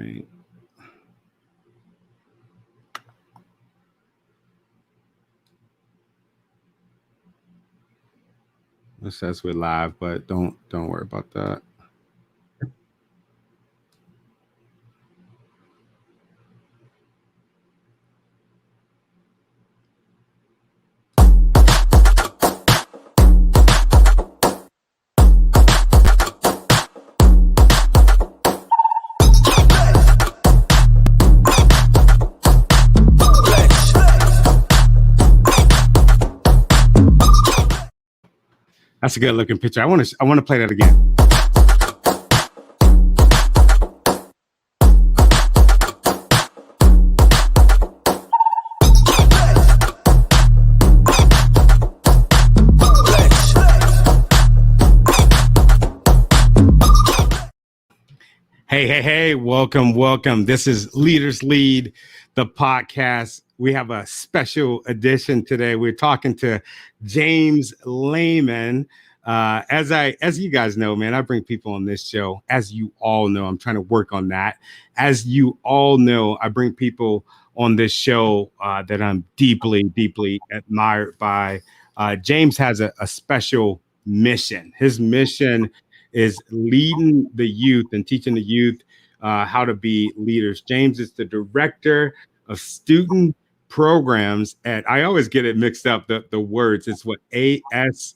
right. It says we're live, but don't worry about that. That's a good looking picture. I want to play that again. Hey, welcome. This is Leaders Lead, the podcast. We have a special edition today. We're talking to James Layman. As you guys know, man, I bring people on this show. As you all know, I'm trying to work on that. As you all know, I bring people on this show that I'm deeply admired by. James has a special mission. His mission is leading the youth and teaching the youth how to be leaders. James is the director of student programs at, I always get it mixed up, the words. It's what, AWSL.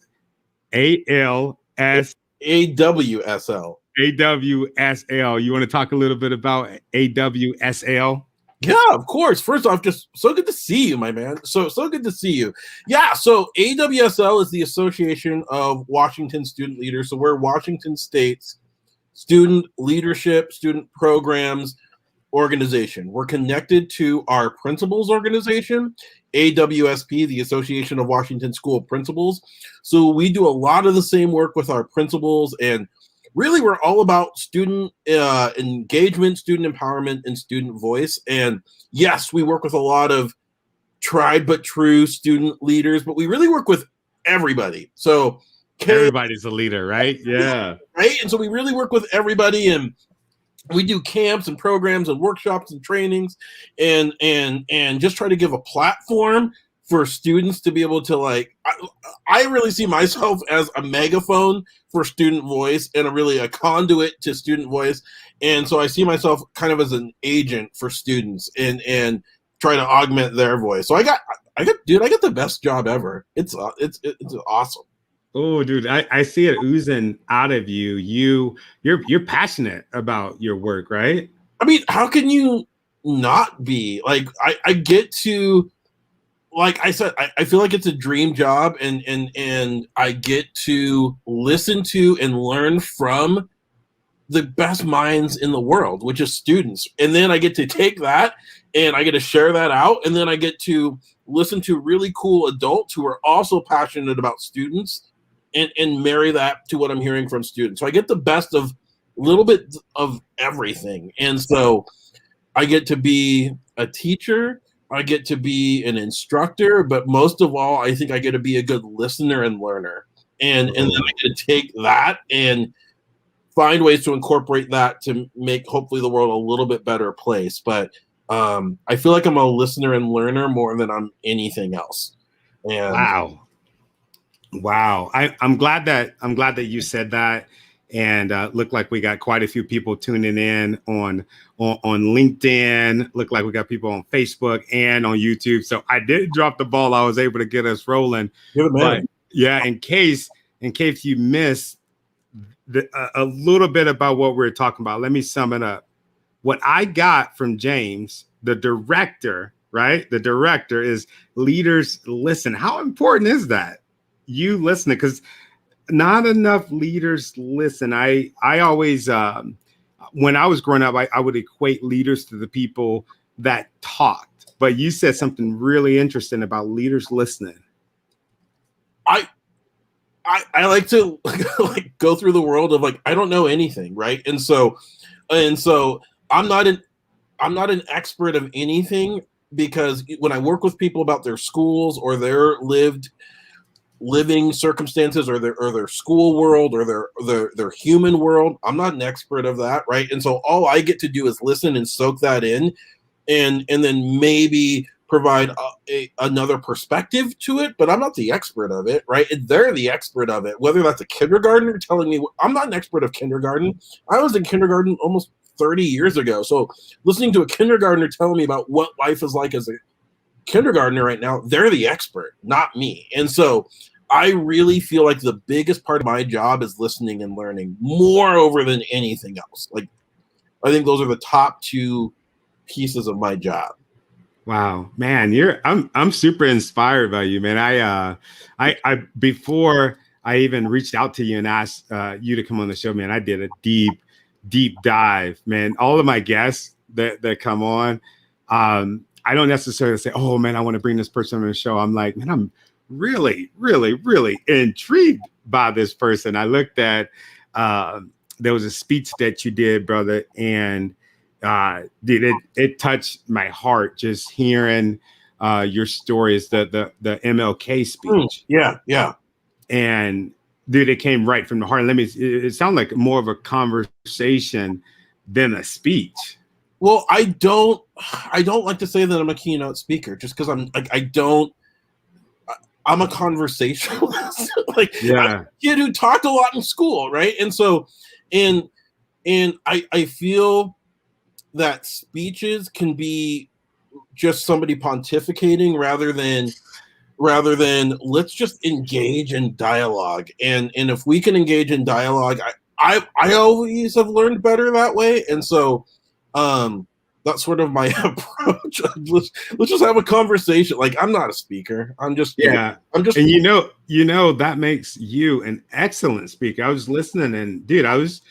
AWSL. You want to talk a little bit about AWSL? Yeah, of course. First off, just so good to see you, my man. So good to see you. Yeah, so AWSL is the Association of Washington Student Leaders. So we're Washington State's student leadership, student programs organization. We're connected to our principals organization, AWSP, the Association of Washington School Principals. So we do a lot of the same work with our principals, and really, we're all about student engagement, student empowerment, and student voice. And yes, we work with a lot of tried but true student leaders, but we really work with everybody. So everybody's a leader, right? Yeah. Right. And so we really work with everybody, and we do camps and programs and workshops and trainings and just try to give a platform for students to be able to, like, I really see myself as a megaphone for student voice and a conduit to student voice. And so I see myself kind of as an agent for students and trying to augment their voice. So I got the best job ever. It's awesome. Oh, dude, I see it oozing out of you. You're passionate about your work, right? I mean, how can you not be? Like, I get to, like I said, I feel like it's a dream job, and I get to listen to and learn from the best minds in the world, which is students. And then I get to take that and I get to share that out. And then I get to listen to really cool adults who are also passionate about students and marry that to what I'm hearing from students. So I get the best of a little bit of everything. And so I get to be a teacher, I get to be an instructor, but most of all, I think I get to be a good listener and learner. And then I get to take that and find ways to incorporate that to make hopefully the world a little bit better place. But I feel like I'm a listener and learner more than I'm anything else. And Wow. I'm glad that you said that, and look like we got quite a few people tuning in on LinkedIn. Look like we got people on Facebook and on YouTube. So I did drop the ball. I was able to get us rolling. But yeah, in case you missed a little bit about what we're talking about, let me sum it up. What I got from James, the director, right? The director is leaders listen. How important is that? You listening, because not enough leaders listen. I always, when I was growing up, I would equate leaders to the people that talked. But you said something really interesting about leaders listening. I like to like go through the world of, like, I don't know anything, right? And so I'm not an expert of anything, because when I work with people about their schools or their lived living circumstances or their school world or their human world. I'm not an expert of that, right? And so all I get to do is listen and soak that in, and then maybe provide another perspective to it, but I'm not the expert of it, right? They're the expert of it, whether that's a kindergartner telling me. I'm not an expert of kindergarten. I was in kindergarten almost 30 years ago. So listening to a kindergartner telling me about what life is like as a kindergartner right now, they're the expert, not me. And so I really feel like the biggest part of my job is listening and learning more over than anything else. Like, I think those are the top two pieces of my job. Wow, man, I'm super inspired by you, man. I before I even reached out to you and asked you to come on the show, man, I did a deep dive, man. All of my guests that come on, I don't necessarily say, oh man, I want to bring this person on the show. I'm like, man, I'm really intrigued by this person. I looked at there was a speech that you did, brother, and dude, it touched my heart just hearing your stories, the MLK speech. Yeah. And dude, it came right from the heart. It sounded like more of a conversation than a speech. Well, I don't like to say that I'm a keynote speaker just because I'm a conversationalist. Like, yeah. I'm a kid who talked a lot in school, right? And so, and I feel that speeches can be just somebody pontificating rather than let's just engage in dialogue. And if we can engage in dialogue, I always have learned better that way. And so that's sort of my approach. Let's just have a conversation. Like, I'm not a speaker. I'm just and that makes you an excellent speaker. I was listening, and dude, I was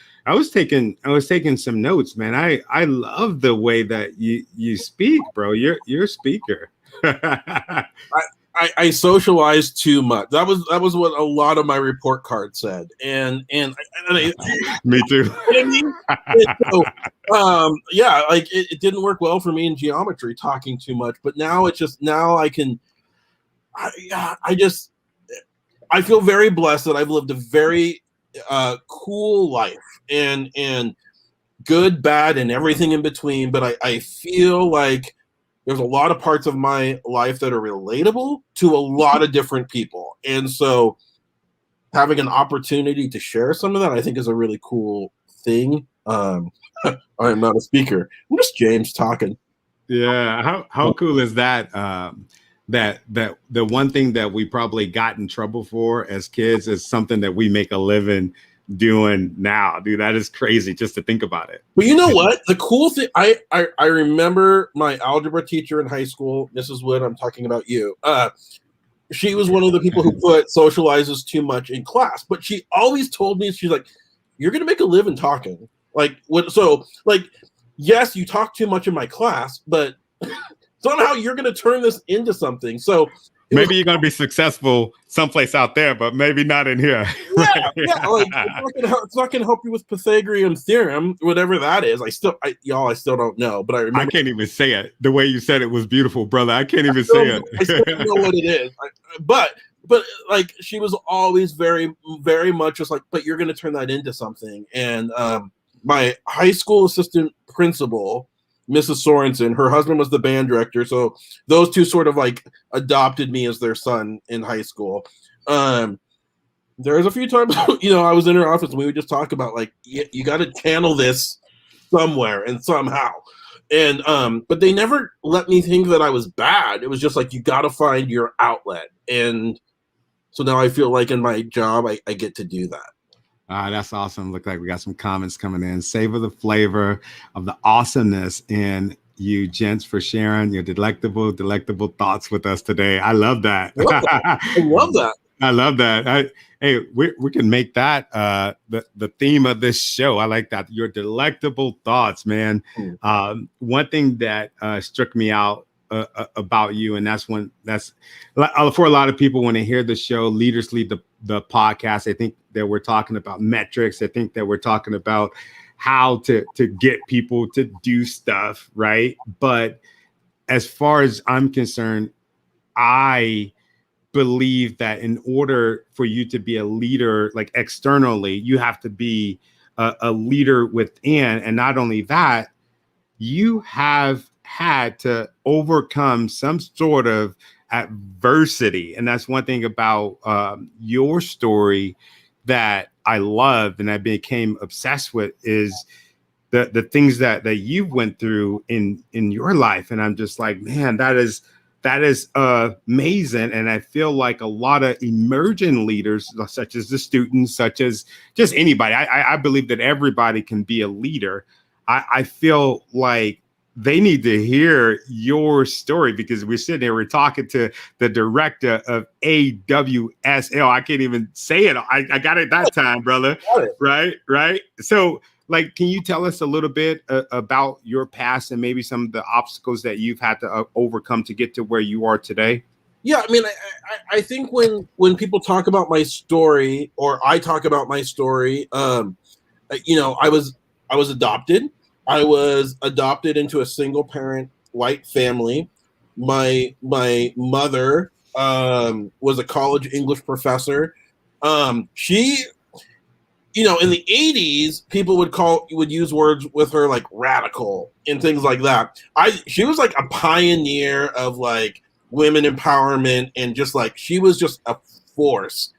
taking some notes, man. I love the way that you speak, bro. You're a speaker. I socialized too much. That was what a lot of my report card said, and me too. I mean, yeah, like it didn't work well for me in geometry talking too much, but now I can. I feel very blessed that I've lived a very cool life and good, bad, and everything in between. But I feel like there's a lot of parts of my life that are relatable to a lot of different people. And so having an opportunity to share some of that, I think, is a really cool thing. I'm not a speaker. I'm just James talking. Yeah. How cool is that? That the one thing that we probably got in trouble for as kids is something that we make a living doing now, dude. That is crazy just to think about it. But you know what? The cool thing, I remember my algebra teacher in high school. This is when I'm talking about you. She was one of the people who put socializes too much in class, but she always told me, she's like, "You're gonna make a living talking." Like, what? So, like, yes, you talk too much in my class, but somehow you're gonna turn this into something. So maybe you're going to be successful someplace out there, but maybe not in here. Yeah. Like, it's not going to help you with Pythagorean theorem, whatever that is. I still don't know, but I remember. I can't even say it. The way you said it was beautiful, brother. I can't even say it. I still don't know what it is. But like, she was always very, very much just like, but you're going to turn that into something. And my high school assistant principal, Mrs. Sorensen, her husband was the band director, so those two sort of like adopted me as their son in high school. There's a few times, I was in her office and we would just talk about, like, you got to channel this somewhere and somehow. And but they never let me think that I was bad. It was just like, you got to find your outlet. And so now I feel like in my job, I get to do that. That's awesome. Look like we got some comments coming in. Savor the flavor of the awesomeness in you, gents, for sharing your delectable thoughts with us today. I love that. I love that. I love that. Hey, we can make that the theme of this show. I like that. Your delectable thoughts, man. One thing that struck me out about you, and that's for a lot of people when they hear the show, Leaders Lead the podcast, I think that we're talking about metrics. I think that we're talking about how to get people to do stuff, right? But as far as I'm concerned, I believe that in order for you to be a leader, like externally, you have to be a leader within. And not only that, you have had to overcome some sort of adversity. And that's one thing about your story that I loved and I became obsessed with is the things that you went through in your life. And I'm just like, man, that is amazing. And I feel like a lot of emerging leaders, such as the students, such as just anybody, I believe that everybody can be a leader. I feel like they need to hear your story because we're sitting there, we're talking to the director of AWSL. I can't even say it. I got it that time, brother. Right. So, like, can you tell us a little bit about your past and maybe some of the obstacles that you've had to overcome to get to where you are today? Yeah, I mean, I think when people talk about my story or I talk about my story, you know, I was adopted. I was adopted into a single parent white family. My mother was a college English professor. She, you know, in the 80s, people would use words with her like radical and things like that. She was like a pioneer of like women empowerment and just like she was just a force.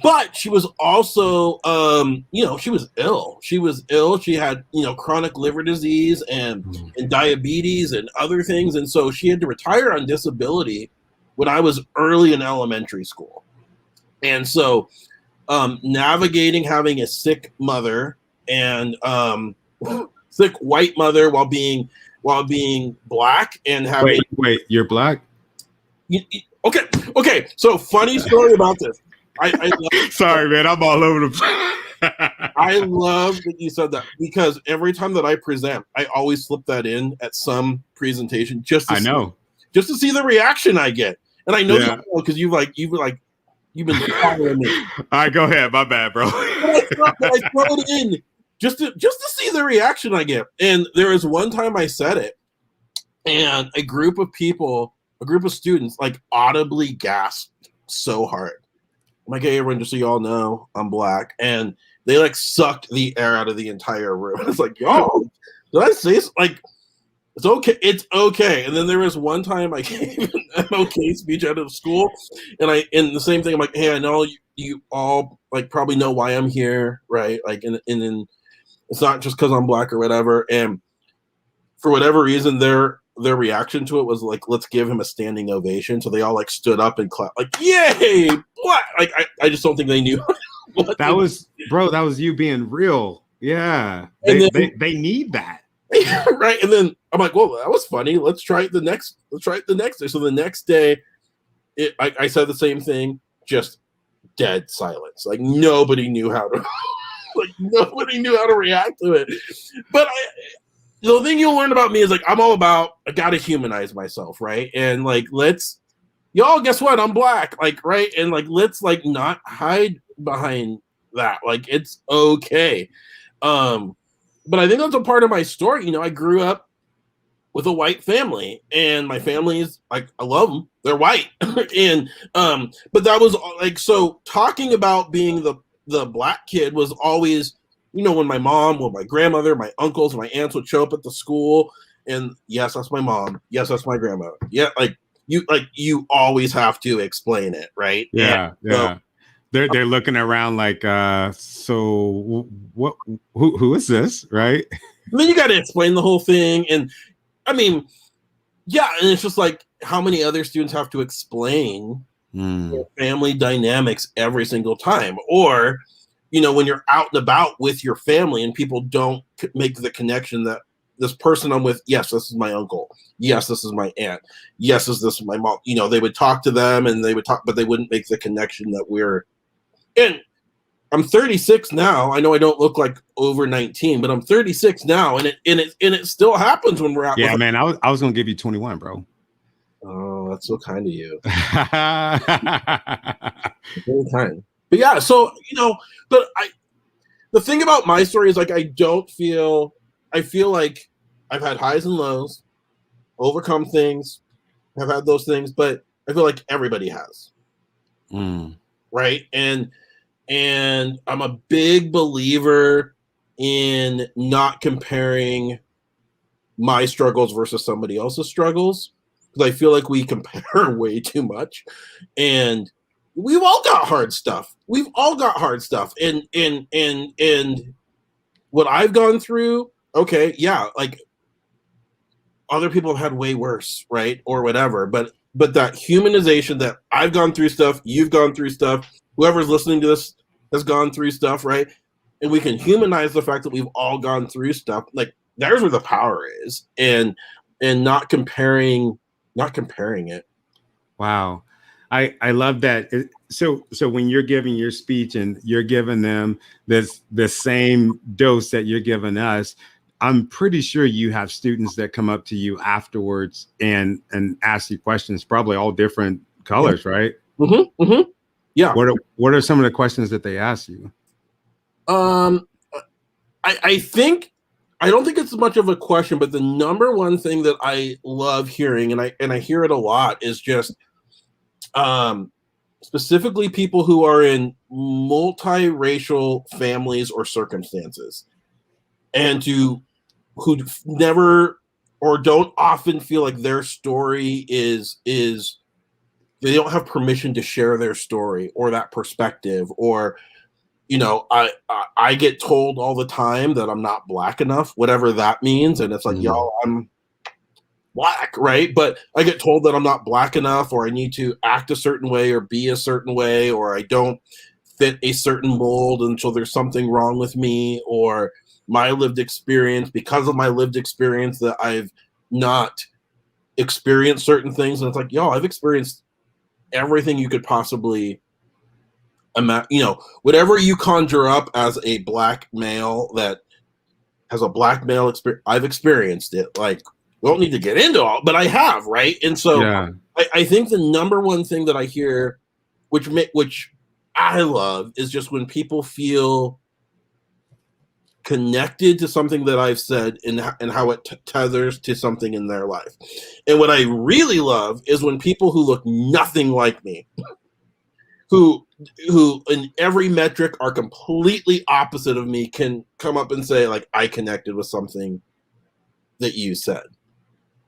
But she was also, you know, she was ill. She was ill. She had, you know, chronic liver disease and diabetes and other things. And so she had to retire on disability when I was early in elementary school. And so navigating having a sick mother and sick white mother while being black and having... Wait, you're black? Okay. So funny story about this. Sorry, man, I'm all over the place. I love that you said that because every time that I present, I always slip that in at some presentation just to see the reaction I get. And I know you know because you've been following me. All right, go ahead. My bad, bro. I throw it in just to see the reaction I get. And there was one time I said it, and a group of students, like audibly gasped so hard. I'm like, hey, everyone, just so y'all know, I'm black. And they like sucked the air out of the entire room. It's like, yo, did I say like, it's okay. And then there was one time I gave an MLK speech out of school, and the same thing, I'm like, hey, I know you all like probably know why I'm here, right? Like, and then it's not just because I'm black or whatever. And for whatever reason, their reaction to it was like, let's give him a standing ovation. So they all like stood up and clapped, like, yay, black. Like, I just don't think they knew. That was you being real. Yeah, they need that. Right. And then I'm like, well, that was funny. Let's try it the next day. So the next day, I said the same thing, just dead silence. Like nobody knew how to react to it. But the thing you'll learn about me is like, I'm all about, I got to humanize myself. Right. And like, y'all, guess what? I'm black. Like, right. And like, let's like not hide behind that. Like, it's okay. But I think that's a part of my story. You know, I grew up with a white family, and my family is like, I love them. They're white. And, but that was like, so talking about being the black kid was always, you know, when my mom, when my grandmother, my uncles, my aunts would show up at the school, and yes, that's my mom. Yes, that's my grandmother. Yeah. Like you always have to explain it. Right. Yeah. And, yeah. They're looking around like, so what? Who is this, right? And then you got to explain the whole thing, and I mean, yeah, and it's just like how many other students have to explain their family dynamics every single time, or you know, when you're out and about with your family and people don't make the connection that this person I'm with, yes, this is my uncle, yes, this is my aunt, yes, this is my mom. You know, they would talk to them and they would talk, but they wouldn't make the connection that we're. And I'm 36 now. I know I don't look like over 19, but I'm 36 now, and it still happens when we're out. Yeah, man. I was gonna give you 21, bro. Oh, that's so kind of you. Very kind. But yeah, so you know, but the thing about my story is like I feel like I've had highs and lows, overcome things, have had those things, but I feel like everybody has. Mm. Right. And I'm a big believer in not comparing my struggles versus somebody else's struggles, because I feel like we compare way too much. And we've all got hard stuff. We've all got hard stuff. And what I've gone through, okay, yeah, like other people have had way worse, right? Or whatever. But that humanization that I've gone through stuff, you've gone through stuff, whoever's listening to this has gone through stuff, right? And we can humanize the fact that we've all gone through stuff. Like there's where the power is, and not comparing it. Wow. I love that. So when you're giving your speech and you're giving them the same dose that you're giving us, I'm pretty sure you have students that come up to you afterwards and ask you questions, probably all different colors, right? Mm-hmm, mm-hmm. Yeah. What are some of the questions that they ask you? I think, I don't think it's much of a question, but the number one thing that I love hearing, and I hear it a lot, is just specifically people who are in multiracial families or circumstances, and who never or don't often feel like their story is they don't have permission to share their story or that perspective. Or I get told all the time that I'm not black enough, whatever that means, and it's like, y'all, I'm black, right? But I get told that I'm not black enough, or I need to act a certain way or be a certain way, or I don't fit a certain mold, and so there's something wrong with me, or my lived experience, because of my lived experience, that I've not experienced certain things. And it's like, y'all, I've experienced everything you could possibly imagine. Whatever you conjure up as a black male that has a black male experience, I've experienced it. Like, we don't need to get into all, but I have, right? And so Yeah. I think the number one thing that I hear, which I love, is just when people feel connected to something that I've said, and how it tethers to something in their life. And what I really love is when people who look nothing like me, who in every metric are completely opposite of me, can come up and say, like, I connected with something that you said.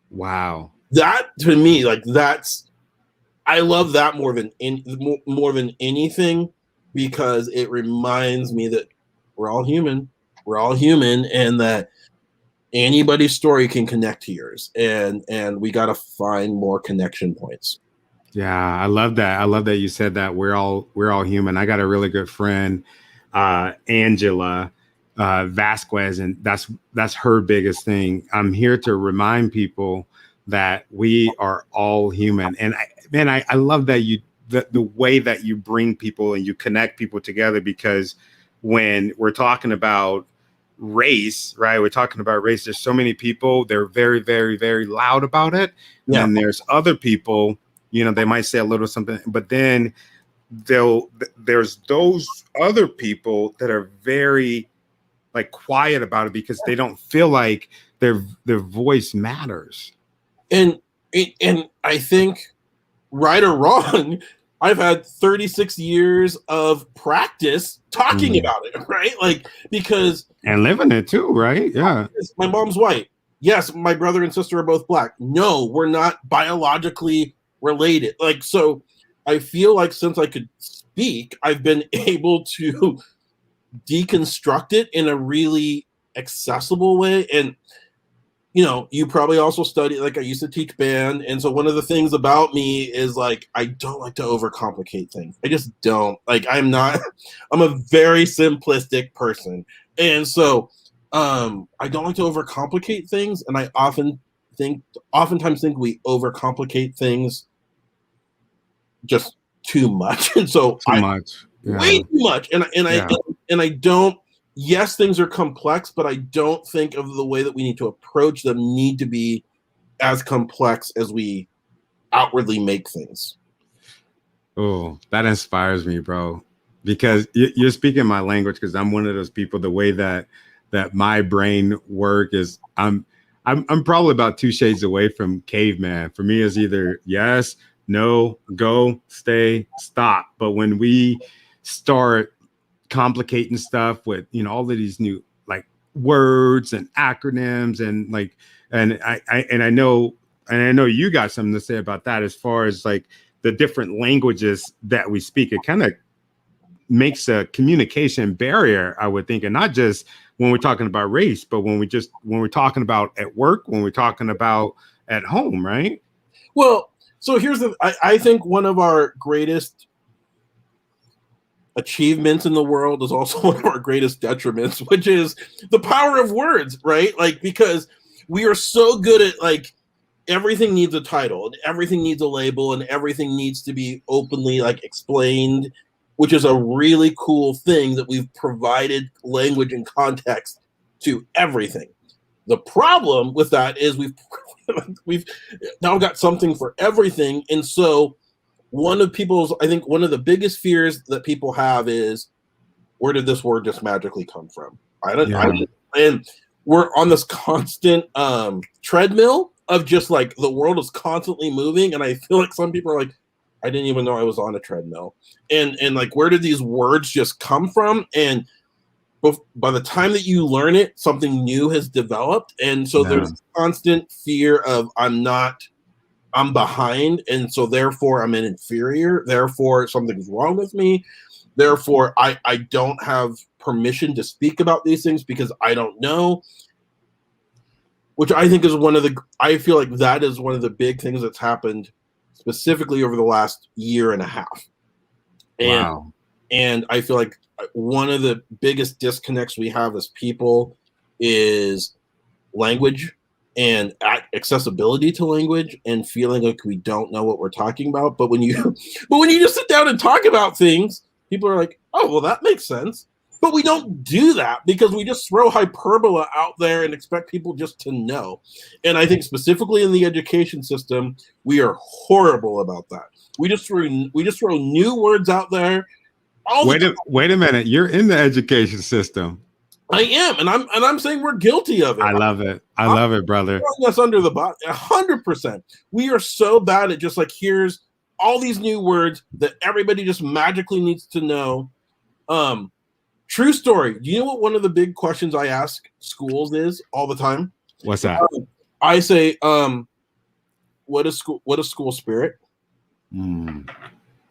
Wow. That, to me, like, I love that more than anything, because it reminds me that we're all human. We're all human, and that anybody's story can connect to yours, and we got to find more connection points. Yeah, I love that. I love that you said that we're all human. I got a really good friend, Angela Vasquez, and that's her biggest thing. I'm here to remind people that we are all human. And I love that the way that you bring people and you connect people together, because when we're talking about race, right? We're talking about race. There's so many people, they're very, very, very loud about it. Yeah. And there's other people, they might say a little something, but then there's those other people that are very like quiet about it, because they don't feel like their voice matters. And I think, right or wrong, I've had 36 years of practice talking about it, right? Like, because and living it too, right? Yeah. My mom's white. Yes, my brother and sister are both black. No, we're not biologically related. Like, so I feel like since I could speak, I've been able to deconstruct it in a really accessible way. And you probably also study, like, I used to teach band, and so one of the things about me is, like, I don't like to overcomplicate things. I just don't. Like, I'm a very simplistic person, and so I don't like to overcomplicate things, and I oftentimes think we overcomplicate things just too much, and so way too much, and I don't. Yes, things are complex, but I don't think of the way that we need to approach them need to be as complex as we outwardly make things. Oh, that inspires me, bro, because you're speaking my language, because I'm one of those people, the way that my brain work is, I'm probably about 2 shades away from caveman. For me, it's either yes, no, go, stay, stop. But when we start complicating stuff with, all of these new like words and acronyms and like, and I know you got something to say about that as far as like the different languages that we speak. It kind of makes a communication barrier, I would think, and not just when we're talking about race, but when we're talking about at work, when we're talking about at home, right? Well, so here's I think one of our greatest achievements in the world is also one of our greatest detriments, which is the power of words, right? Like, because we are so good at like everything needs a title and everything needs a label and everything needs to be openly like explained, which is a really cool thing that we've provided language and context to everything. The problem with that is we've now got something for everything. And so I think one of the biggest fears that people have is, where did this word just magically come from? And we're on this constant treadmill of just like the world is constantly moving. And I feel like some people are like, I didn't even know I was on a treadmill. And like, where did these words just come from? And by the time that you learn it, something new has developed. And so there's constant fear of I'm behind. And so therefore I'm an inferior. Therefore something's wrong with me. Therefore I don't have permission to speak about these things because I don't know. Which I think is I feel like that is one of the big things that's happened specifically over the last year and a half. And I feel like one of the biggest disconnects we have as people is language and accessibility to language and feeling like we don't know what we're talking about. But when you just sit down and talk about things, people are like, oh, well, that makes sense. But we don't do that because we just throw hyperbola out there and expect people just to know. And I think specifically in the education system, we are horrible about that. We just throw new words out there. Wait a minute. You're in the education system. I am, and I'm saying we're guilty of it. I love it. I love it, brother. Us under the bus, 100%. We are so bad at just like, here's all these new words that everybody just magically needs to know. True story. Do you know what one of the big questions I ask schools is all the time? What's that? I say, what is school spirit? Do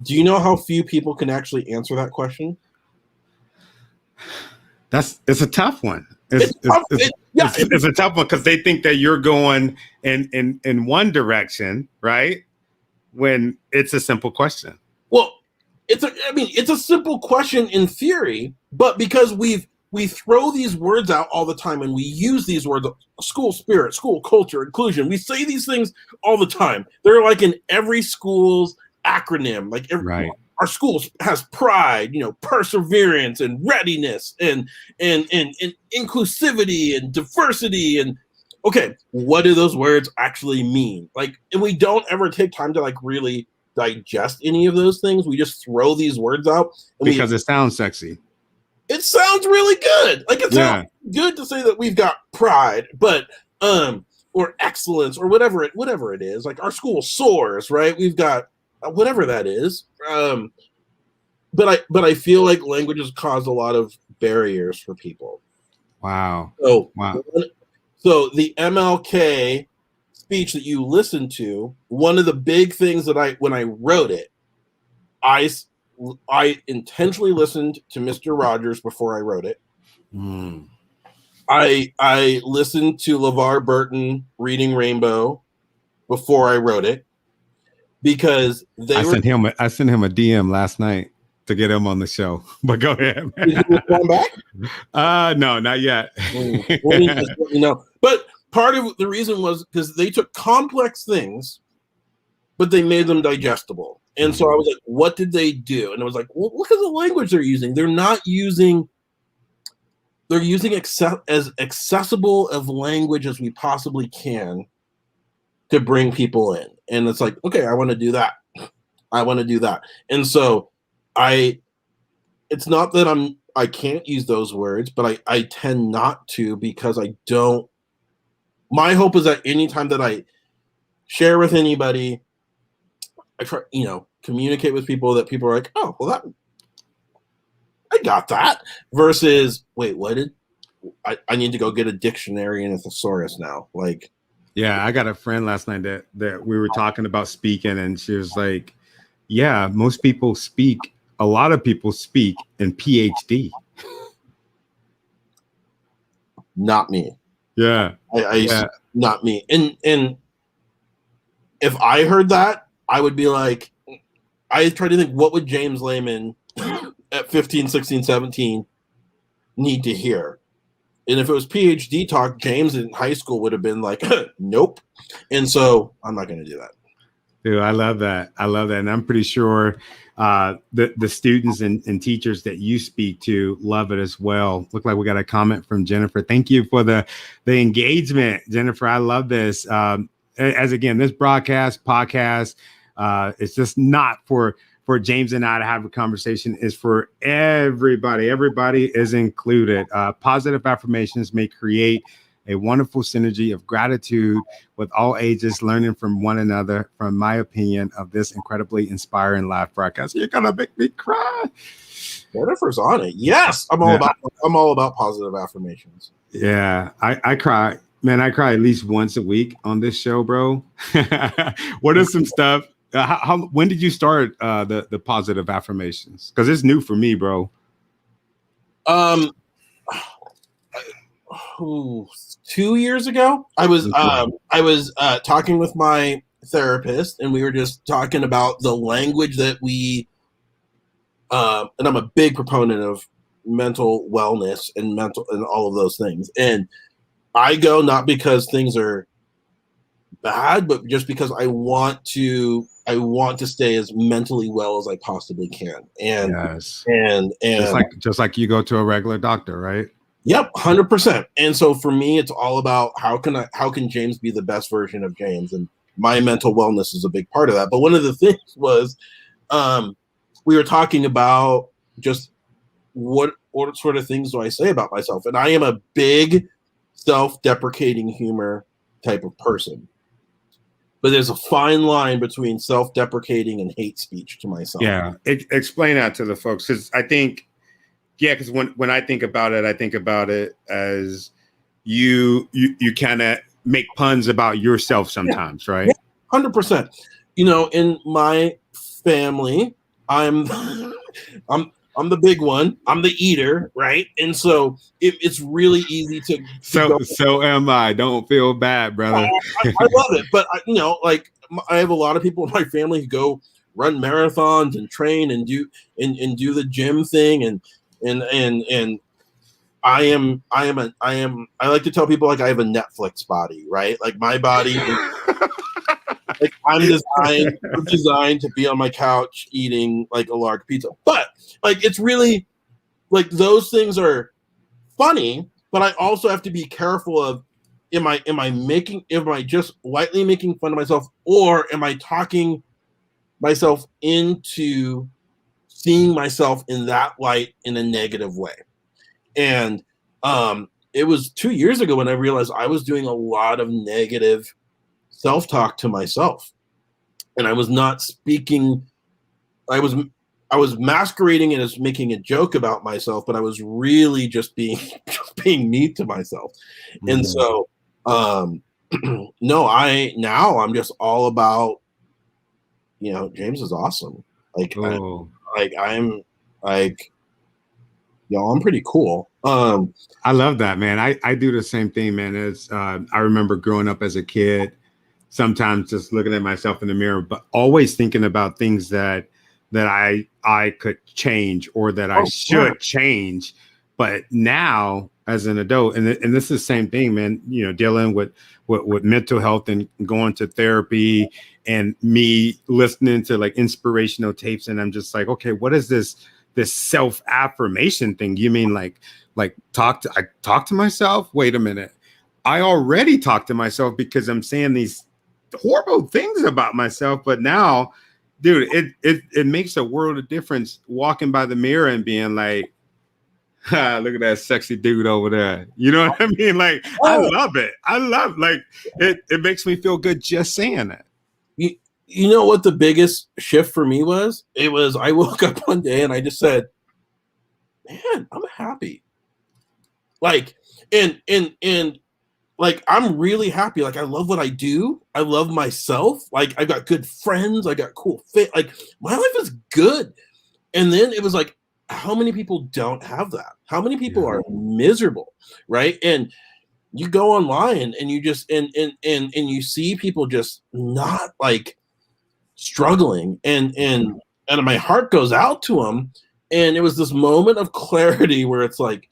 you know how few people can actually answer that question? It's a tough one. It's a tough one because they think that you're going in one direction, right? When it's a simple question. Well, it's a simple question in theory, but because we throw these words out all the time and we use these words, school spirit, school culture, inclusion. We say these things all the time. They're like in every school's acronym. Like our school has pride, perseverance and readiness and inclusivity and diversity. And okay, what do those words actually mean? Like, and we don't ever take time to like really digest any of those things. We just throw these words out because it sounds sexy. It sounds really good. Like, it sounds good to say that we've got pride, but or excellence or whatever it is. Like, our school soars, right? We've got whatever that is. But I feel like language has caused a lot of barriers for people. Wow. So the MLK speech that you listened to, one of the big things that when I wrote it, I intentionally listened to Mr. Rogers before I wrote it. I listened to LeVar Burton reading Rainbow before I wrote it because I sent him a DM last night to get him on the show. But go ahead. Did you come back? No, not yet. But part of the reason was because they took complex things, but they made them digestible. And so I was like, what did they do? And I was like, well, look at the language they're using. They're using as accessible of language as we possibly can to bring people in. And it's like, okay, I want to do that. And so it's not that I can't use those words, but I tend not to because my hope is that anytime that I share with anybody, I try, communicate with people that people are like, oh, well, I got that. Versus, wait, what did I need to go get a dictionary and a thesaurus now? Like, Yeah, I got a friend last night that we were talking about speaking, and she was like, "Yeah, most people speak. A lot of people speak in PhD." not me. Yeah, yeah. Not me. And if I heard that, I would be like, I try to think, what would James Layman at 15, 16, 17 need to hear? And if it was PhD talk, James in high school would have been like, nope. And so I'm not going to do that. Dude, I love that. I love that. And I'm pretty sure the students and teachers that you speak to love it as well. Look like we got a comment from Jennifer. Thank you for the engagement, Jennifer. I love this. As again, this podcast, it's just not for James and I to have a conversation. Is for everybody. Everybody is included. Positive affirmations may create a wonderful synergy of gratitude with all ages learning from one another. From my opinion of this incredibly inspiring live broadcast, you're gonna make me cry. Jennifer's on it. Yes, I'm all about positive affirmations. Yeah, I cry, man. I cry at least once a week on this show, bro. What is some stuff? When did you start the positive affirmations? Because it's new for me, bro. 2 years ago, I was talking with my therapist, and we were just talking about the language that we and I'm a big proponent of mental wellness and all of those things. And I go not because things are bad, but just because I want to stay as mentally well as I possibly can. And yes. and just like you go to a regular doctor, right? Yep, 100%. And so for me, it's all about how can James be the best version of James, and my mental wellness is a big part of that. But one of the things was, we were talking about just what sort of things do I say about myself, and I am a big self-deprecating humor type of person. But there's a fine line between self-deprecating and hate speech to myself. Yeah, explain that to the folks, because I think. Yeah, because when I think about it as you kind of make puns about yourself sometimes, right? 100%. In my family, I'm the big one. I'm the eater, right? And so it's really easy to so am I. Don't feel bad, brother. I love it, but I have a lot of people in my family who go run marathons and train and do the gym thing, and I like to tell people, like, I have a Netflix body, right? Like, my body like I'm designed to be on my couch eating like a large pizza. But like, it's really like, those things are funny, but I also have to be careful of, am I just lightly making fun of myself, or am I talking myself into seeing myself in that light in a negative way? And it was 2 years ago when I realized I was doing a lot of negative self-talk to myself, and I was not speaking. I was masquerading it as making a joke about myself, but I was really just being mean to myself. Mm-hmm. And so no, I'm just all about, James is awesome. Like, I'm like, I'm pretty cool. I love that, man. I do the same thing, man. As I remember growing up as a kid, sometimes just looking at myself in the mirror, but always thinking about things that I could change, or that I should change. But now, as an adult, and this is the same thing, man, dealing with mental health and going to therapy, and me listening to like inspirational tapes. And I'm just like, okay, what is this self-affirmation thing? You mean like I talk to myself? Wait a minute. I already talk to myself because I'm saying these horrible things about myself. But now, dude, it makes a world of difference walking by the mirror and being like, look at that sexy dude over there. You know what I mean? Like, I love it. Like, it makes me feel good just saying that. You know what the biggest shift for me was? It was I woke up one day and I just said, "Man, I'm happy." Like, and like I'm really happy. Like I love what I do. I love myself. Like I've got good friends. I got cool fit. Like my life is good. And then it was like, how many people don't have that? How many people are miserable, right? And you go online and you just and you see people just not like struggling and my heart goes out to them. And it was this moment of clarity where it's like,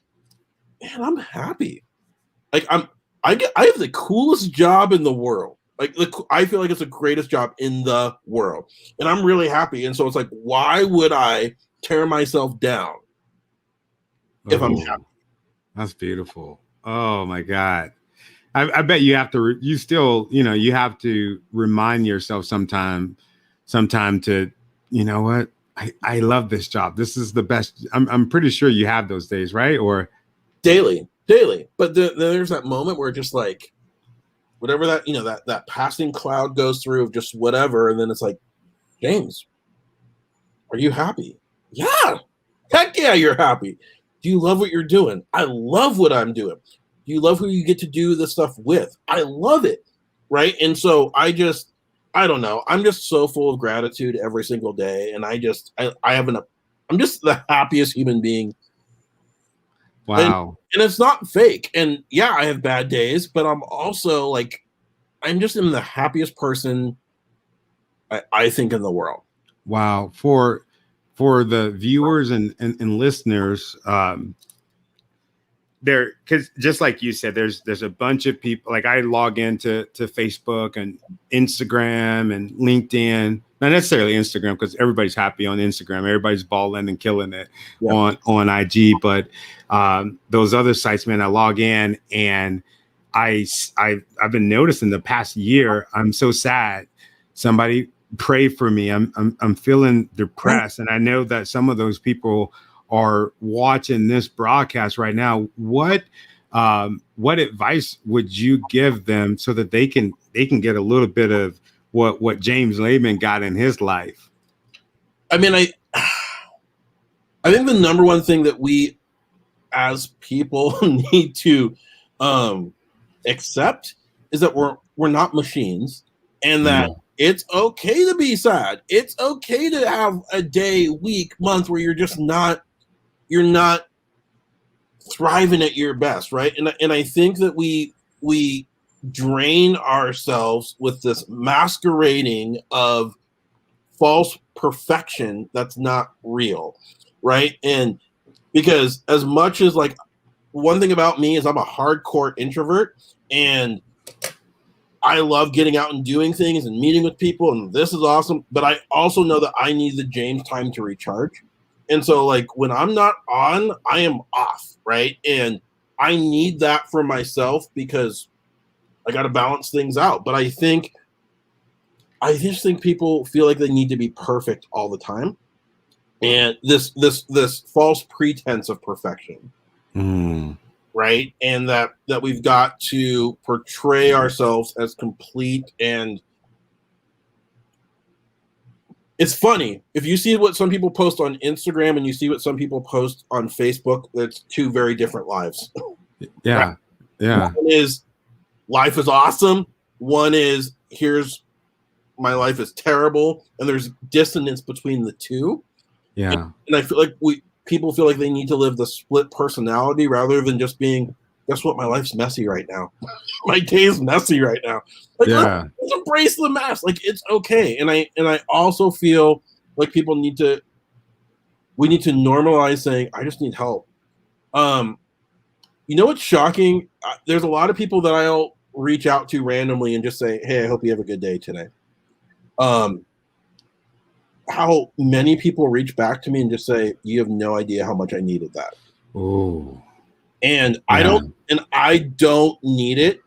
man, I'm happy. Like I have the coolest job in the world. Like I feel like it's the greatest job in the world, and I'm really happy. And so it's like, why would I tear myself down if I'm happy? That's beautiful. Oh my God. I bet you have to, you still, you have to remind yourself sometime to, you know what? I love this job. This is the best. I'm pretty sure you have those days, right? Or daily. But there's that moment where just like, whatever that, that passing cloud goes through of just whatever. And then it's like, James, are you happy? Yeah. Heck yeah, you're happy. Do you love what you're doing? I love what I'm doing. Do you love who you get to do this stuff with? I love it. Right. And so I don't know. I'm just so full of gratitude every single day. And I'm just the happiest human being. wow. And it's not fake. And yeah, I have bad days, but I'm also like, I'm just the happiest person I think in the world. Wow. For the viewers and listeners, there, because just like you said, there's a bunch of people. Like I log into Facebook and Instagram and LinkedIn, not necessarily Instagram because everybody's happy on Instagram, everybody's balling and killing it on IG, but those other sites, man, I log in and I've been noticing the past year, I'm so sad. Somebody pray for me. I'm feeling depressed, and I know that some of those people are watching this broadcast right now. What advice would you give them so that they can get a little bit of what James Layman got in his life? I mean, I think the number one thing that we as people need to accept is that we're not machines, and that it's okay to be sad. It's okay to have a day, week, month where you're not thriving at your best, right? And I think that we drain ourselves with this masquerading of false perfection that's not real, right? And because as much as like, one thing about me is I'm a hardcore introvert, and I love getting out and doing things and meeting with people, and this is awesome. But I also know that I need the James time to recharge. And so like when I'm not on, I am off, right? And I need that for myself because I got to balance things out. But I just think people feel like they need to be perfect all the time. And this false pretense of perfection. Right. And that we've got to portray ourselves as complete. And it's funny if you see what some people post on Instagram and you see what some people post on Facebook, that's two very different lives. Yeah. Right? Yeah. One is life is awesome. One is here's my life is terrible. And there's dissonance between the two. Yeah. And I feel like people feel like they need to live the split personality rather than just being, guess what? My life's messy right now. My day is messy right now. Like, let's embrace the mess. Like, it's okay. And I also feel like we need to normalize saying, I just need help. You know what's shocking? There's a lot of people that I'll reach out to randomly and just say, hey, I hope you have a good day today. How many people reach back to me and just say, you have no idea how much I needed that. Oh, and I don't need it.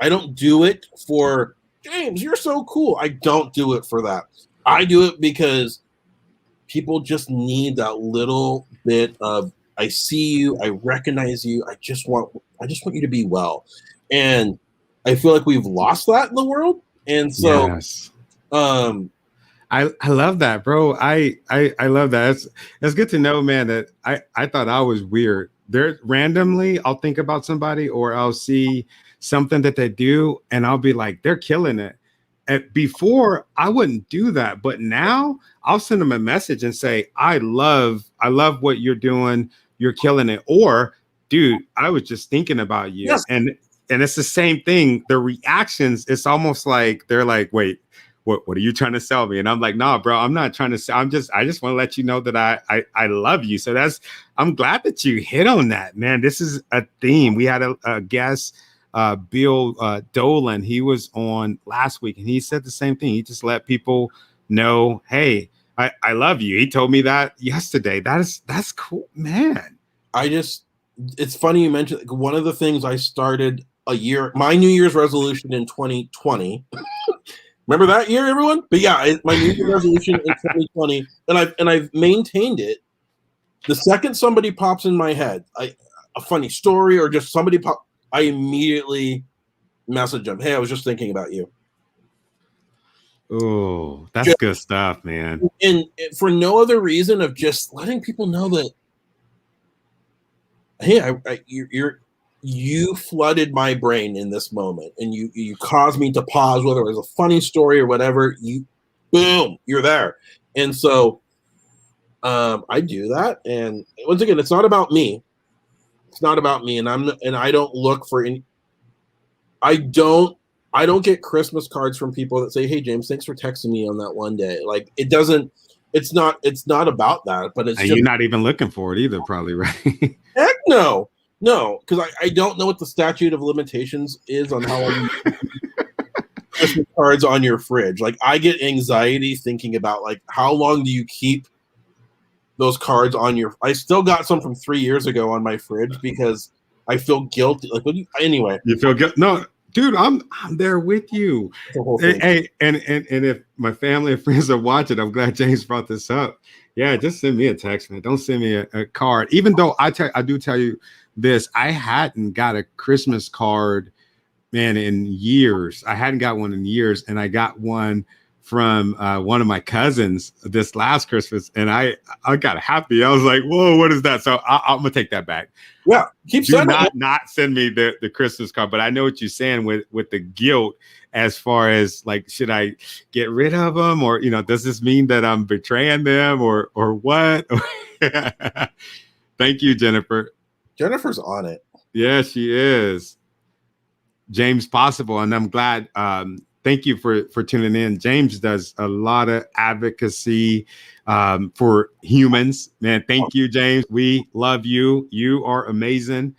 I don't do it for James, you're so cool. I don't do it for that. I do it because people just need that little bit of, I see you, I recognize you. I just want you to be well. And I feel like we've lost that in the world. And so I love that, bro. I love that. It's good to know, man, that I thought I was weird. There randomly I'll think about somebody or I'll see something that they do and I'll be like, they're killing it. And before I wouldn't do that, but now I'll send them a message and say, I love what you're doing. You're killing it. Or, dude, I was just thinking about you. Yes, And it's the same thing. The reactions, it's almost like they're like, wait, what are you trying to sell me? And I'm like, nah, bro, I'm not trying to sell. I just want to let you know that I love you. So I'm glad that you hit on that, man. This is a theme. We had a guest, Bill Dolan. He was on last week and he said the same thing. He just let people know, hey, I love you. He told me that yesterday. That's cool, man. it's funny you mentioned, like, one of the things I started my New Year's resolution in 2020. Remember that year, everyone? But yeah, my New Year's resolution in 2020, and I've maintained it. The second somebody pops in my head, a funny story or just somebody I immediately message them. Hey, I was just thinking about you. Oh, that's good stuff, man. And for no other reason of just letting people know that, hey, you flooded my brain in this moment, and you caused me to pause, whether it was a funny story or whatever. Boom, you're there. And so I do that. And once again, it's not about me. It's not about me. And I don't look for any. I don't get Christmas cards from people that say, "Hey, James, thanks for texting me on that one day." Like, it doesn't. It's not about that. But it's and just, you're not even looking for it either, probably, right? heck no. No, because I don't know what the statute of limitations is on how long Christmas cards on your fridge. Like, I get anxiety thinking about, like, how long do you keep those cards on your. I still got some from 3 years ago on my fridge because I feel guilty. Like, anyway. You feel good? No, dude, I'm there with you. Hey, and if my family and friends are watching, I'm glad James brought this up. Yeah, just send me a text, man. Don't send me a card. Even though I do tell you this, I hadn't got a Christmas card, man, in years. I hadn't got one in years, and I got one from one of my cousins this last Christmas, and I got happy. I was like, "Whoa, what is that?" So I'm gonna take that back. Yeah, keep sending. Not send me the Christmas card, but I know what you're saying with the guilt as far as, like, should I get rid of them, or does this mean that I'm betraying them, or what? Thank you, Jennifer. Jennifer's on it. Yeah, she is. James Possible, and I'm glad. Thank you for tuning in. James does a lot of advocacy for humans, man. Thank you, James. We love you. You are amazing.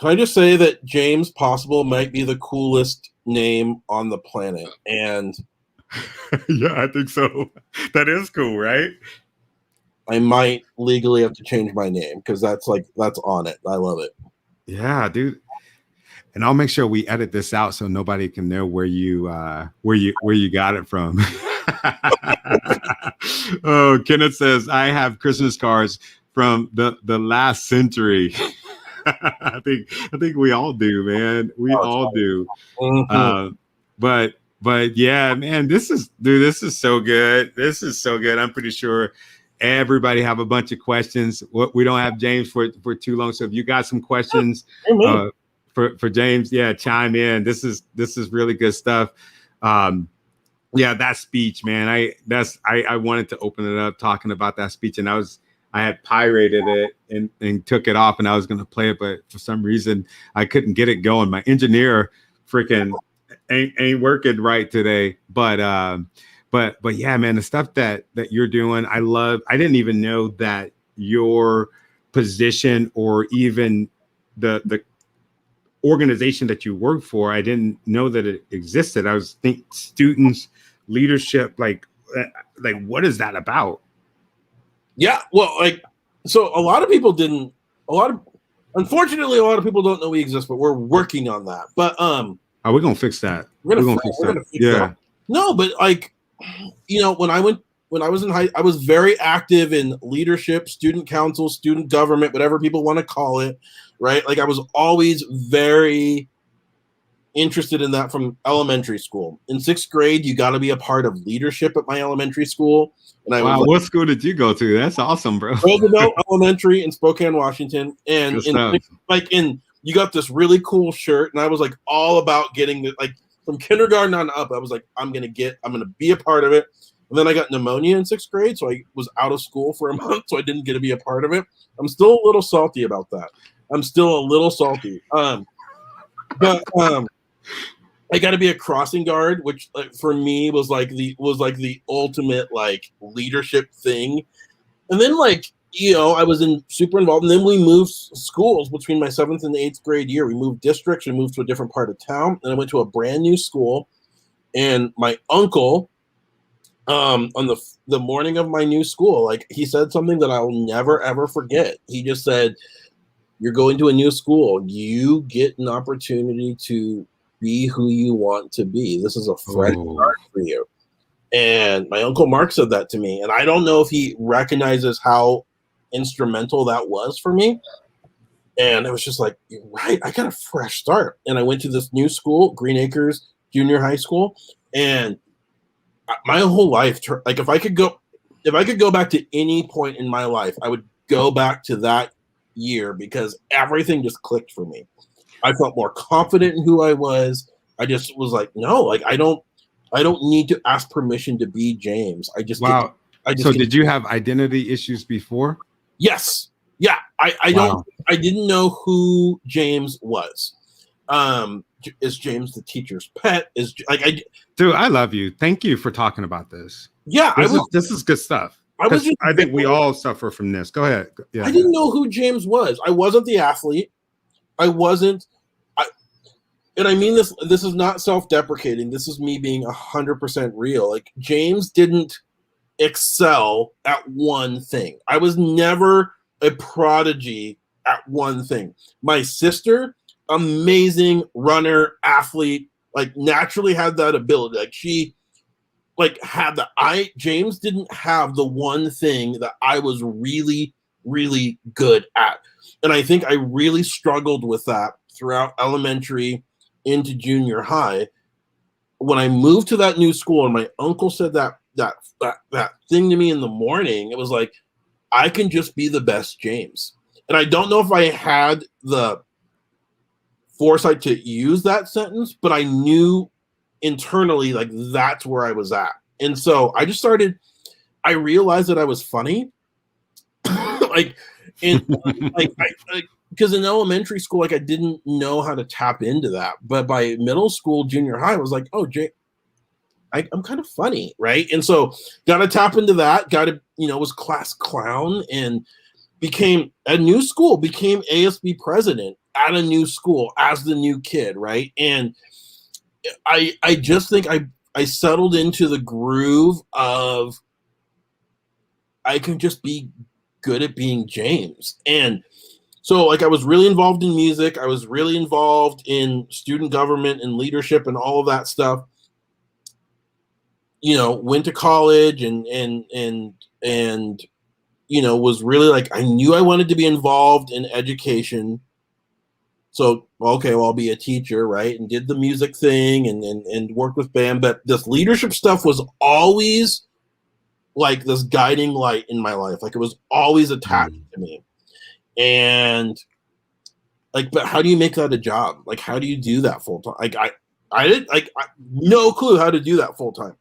Can I just say that James Possible might be the coolest name on the planet? And yeah, I think so. That is cool, right? I might legally have to change my name because that's on it. I love it. Yeah, dude. And I'll make sure we edit this out so nobody can know where you got it from. Oh, Kenneth says, I have Christmas cards from the last century. I think we all do, man. We all do. Mm-hmm. But yeah, man, this is so good. This is so good. I'm pretty sure everybody have a bunch of questions. We don't have James for too long. So if you got some questions for James, yeah, chime in. This is really good stuff. Yeah, that speech, man. I wanted to open it up talking about that speech, and I had pirated it and took it off, and I was going to play it, but for some reason I couldn't get it going. My engineer freaking ain't working right today. But yeah, man, the stuff that you're doing, I love. I didn't even know that your position or even the organization that you work for, I didn't know that it existed. I was thinking students, leadership, like what is that about? Yeah, well, so a lot of people didn't. Unfortunately, a lot of people don't know we exist, but we're working on that. But we're gonna fix that. We're gonna fix that. Yeah. No, but when I was in I was very active in leadership, student council, student government, whatever people want to call it, right? Like, I was always very, interested in that from elementary school. In 6th grade, you got to be a part of leadership at my elementary school. And I Wow, was what school did you go to? That's awesome, bro. Roosevelt Elementary in Spokane, Washington. And you got this really cool shirt, and I was like all about getting it. Like from kindergarten on up, I was like, I'm gonna be a part of it. And then I got pneumonia in 6th grade, so I was out of school for a month, so I didn't get to be a part of it. I'm still a little salty about that. But I got to be a crossing guard, which for me was like the ultimate like leadership thing. And then I was super involved. And then we moved schools between my 7th and 8th grade year. We moved districts. We moved to a different part of town, and I went to a brand new school. And my uncle, on the morning of my new school, like he said something that I'll never ever forget. He just said, "You're going to a new school. You get an opportunity to be who you want to be. This is a fresh start for you." And my Uncle Mark said that to me. And I don't know if he recognizes how instrumental that was for me. And I was just like, you're right, I got a fresh start. And I went to this new school, Green Acres Junior High School. And my whole life, like if I could go back to any point in my life, I would go back to that year because everything just clicked for me. I felt more confident in who I was. I just was like, no, like I don't need to ask permission to be James. So did you have identity issues before? Yes. Yeah. I didn't know who James was. Is James the teacher's pet? Dude, I love you. Thank you for talking about this. Yeah. This is good stuff. I think we all suffer from this. Go ahead. Yeah. I didn't know who James was. I wasn't the athlete. And I mean this is not self-deprecating. This is me being 100% real. Like James didn't excel at one thing. I was never a prodigy at one thing. My sister, amazing runner, athlete, like naturally had that ability. Like she had James didn't have the one thing that I was really, really good at. And I think I really struggled with that throughout elementary into junior high. When I moved to that new school and my uncle said that thing to me in the morning, it was like, I can just be the best James. And I don't know if I had the foresight to use that sentence, but I knew internally like that's where I was at. And so I realized that I was funny. Because in elementary school, like I didn't know how to tap into that. But by middle school, junior high, I was like, oh, I'm kind of funny, right? And so got to tap into that, was class clown and became ASB president at a new school as the new kid, right? And I just think I settled into the groove of I can just be good at being James. And so like I was really involved in music. I was really involved in student government and leadership and all of that stuff. Went to college and was really like, I knew I wanted to be involved in education. So, okay, well, I'll be a teacher, right? And did the music thing and worked with band. But this leadership stuff was always like this guiding light in my life. Like it was always attached to me. And but how do you make that a job? Like, how do you do that full time? I no clue how to do that full time.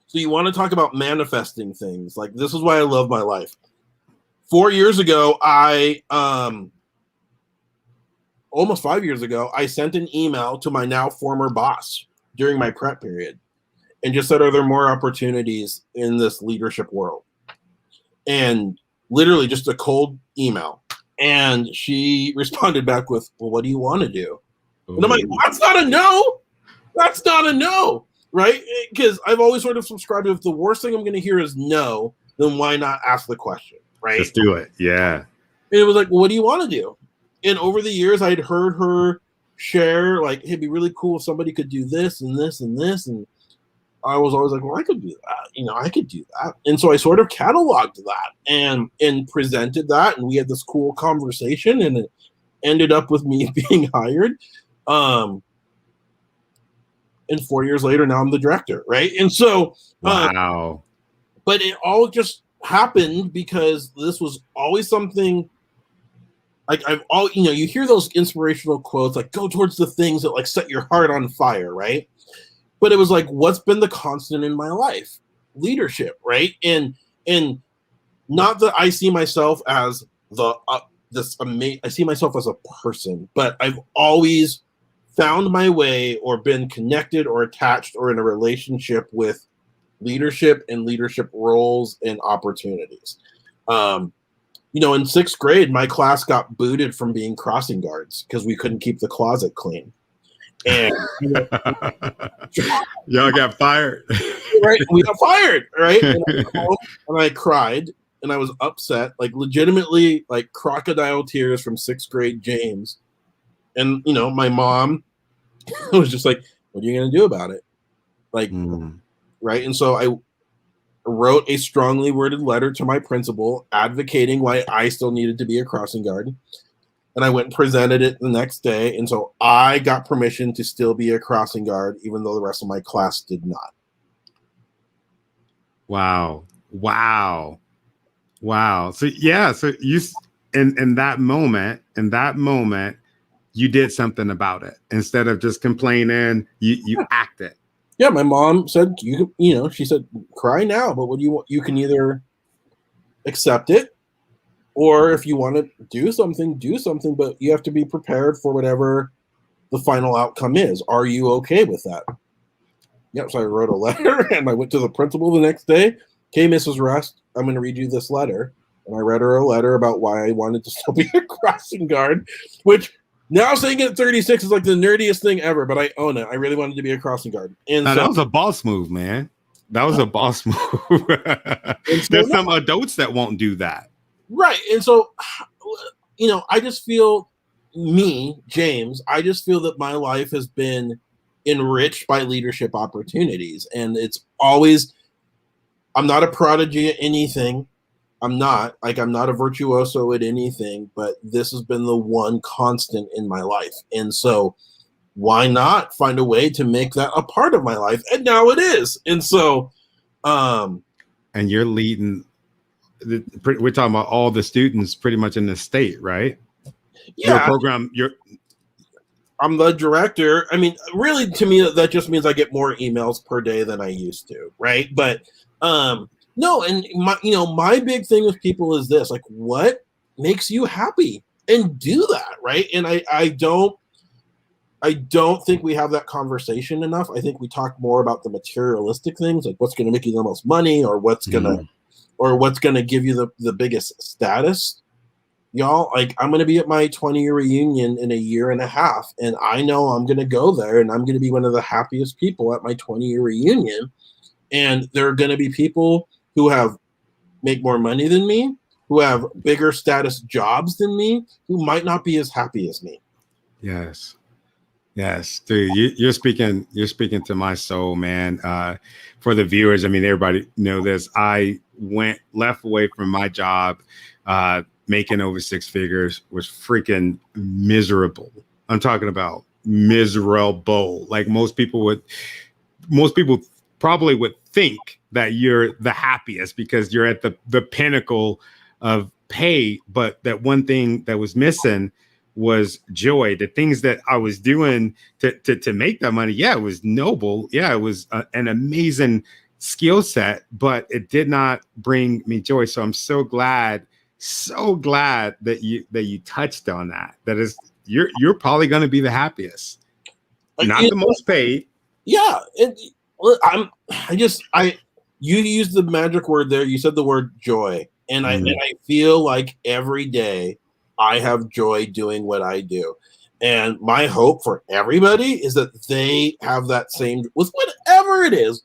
So you want to talk about manifesting things. Like, this is why I love my life. 4 years ago, almost 5 years ago, I sent an email to my now former boss during my prep period and just said, are there more opportunities in this leadership world? And literally just a cold email. And she responded back with, well, what do you want to do? Ooh. And I'm like, well, that's not a no. That's not a no, right? Because I've always sort of subscribed to, if the worst thing I'm going to hear is no, then why not ask the question, right? Let's do it. Yeah. And it was like, well, what do you want to do? And over the years, I'd heard her share, like, hey, it'd be really cool if somebody could do this and this and this. And I was always like, well, I could do that. I could do that. And so I sort of cataloged that and presented that. And we had this cool conversation, and it ended up with me being hired. and 4 years later, now I'm the director, right? And so, Wow. but it all just happened because this was always something. Like you hear those inspirational quotes, like go towards the things that like set your heart on fire, right? But it was like, what's been the constant in my life? Leadership, right? And not that I see myself as I see myself as a person, but I've always found my way or been connected or attached or in a relationship with leadership and leadership roles and opportunities. In sixth grade, my class got booted from being crossing guards because we couldn't keep the closet clean. And y'all got fired. Right, we got fired, right? And I cried and I was upset, like legitimately, like crocodile tears from sixth grade James. And my mom was just like, "What are you gonna do about it?" Like, right? And so I wrote a strongly worded letter to my principal advocating why I still needed to be a crossing guard. And I went and presented it the next day. And so I got permission to still be a crossing guard, even though the rest of my class did not. Wow. So yeah, so you in that moment, you did something about it. Instead of just complaining, you acted. Yeah, my mom said, she said, cry now, but what do you want? You can either accept it, or if you want to do something, but you have to be prepared for whatever the final outcome is. Are you okay with that? Yep. So I wrote a letter and I went to the principal the next day. Okay, Mrs. Rust, I'm going to read you this letter. And I read her a letter about why I wanted to still be a crossing guard, which now saying it at 36 is like the nerdiest thing ever, but I own it. I really wanted to be a crossing guard. And that was a boss move, man. That was a boss move. There's some adults that won't do that. Right. And so, I just feel James, I just feel that my life has been enriched by leadership opportunities. And it's always, I'm not a prodigy at anything. I'm not a virtuoso at anything, but this has been the one constant in my life. And so why not find a way to make that a part of my life? And now it is. And so, and you're leading, we're talking about all the students pretty much in the state, right? Yeah. Your program, I'm the director. I mean, really, to me, that just means I get more emails per day than I used to, right? But no, and my big thing with people is this: like, what makes you happy, and do that, right? And I don't think we have that conversation enough. I think we talk more about the materialistic things, like what's going to make you the most money, or what's gonna give you the biggest status. Y'all, like, I'm going to be at my 20-year reunion in a year and a half, and I know I'm going to go there, and I'm going to be one of the happiest people at my 20-year reunion. And there are going to be people who make more money than me, who have bigger status jobs than me, who might not be as happy as me. Yes, dude, you're speaking to my soul, man. For the viewers, I mean, everybody know this. I left away from my job, making over six figures, was freaking miserable. I'm talking about miserable. Like most people probably would think that you're the happiest because you're at the pinnacle of pay. But that one thing that was missing was joy. The things that I was doing to make that money. Yeah, it was noble. Yeah, it was an amazing skill set, but it did not bring me joy. So I'm so glad that you touched on that. That is, you're probably going to be the happiest, not the most paid. Yeah, and you used the magic word there. You said the word joy, and I feel like every day I have joy doing what I do. And my hope for everybody is that they have that same with whatever it is.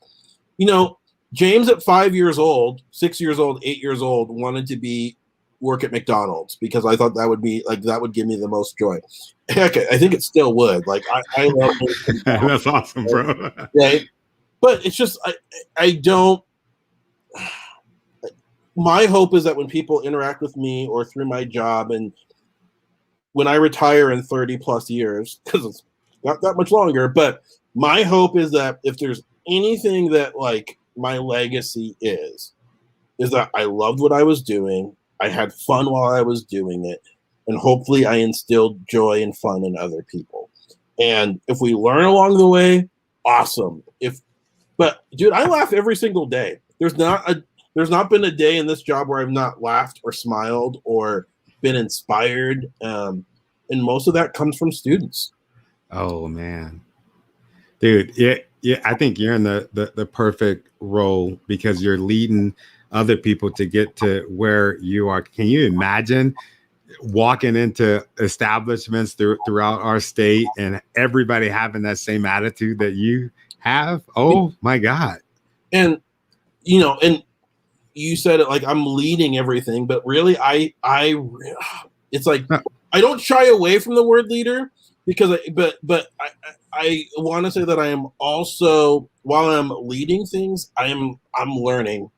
James at 5 years old, 6 years old, 8 years old wanted to work at McDonald's because I thought that would give me the most joy. Heck, I think it still would. Like I love it. That's awesome, bro. Right? But it's just I don't. My hope is that when people interact with me or through my job, and when I retire in 30 plus years, because not that much longer. But my hope is that if there's anything that like my legacy is that I loved what I was doing. I had fun while I was doing it. And hopefully I instilled joy and fun in other people. And if we learn along the way, awesome. But dude, I laugh every single day. There's not been a day in this job where I've not laughed or smiled or been inspired. And most of that comes from students. Oh man, dude. Yeah. I think you're in the perfect role because you're leading other people to get to where you are. Can you imagine walking into establishments throughout our state and everybody having that same attitude that you have? Oh my God. And and you said it like I'm leading everything, but really it's like I don't shy away from the word leader because I want to say that I am also, while I'm leading things, I'm learning.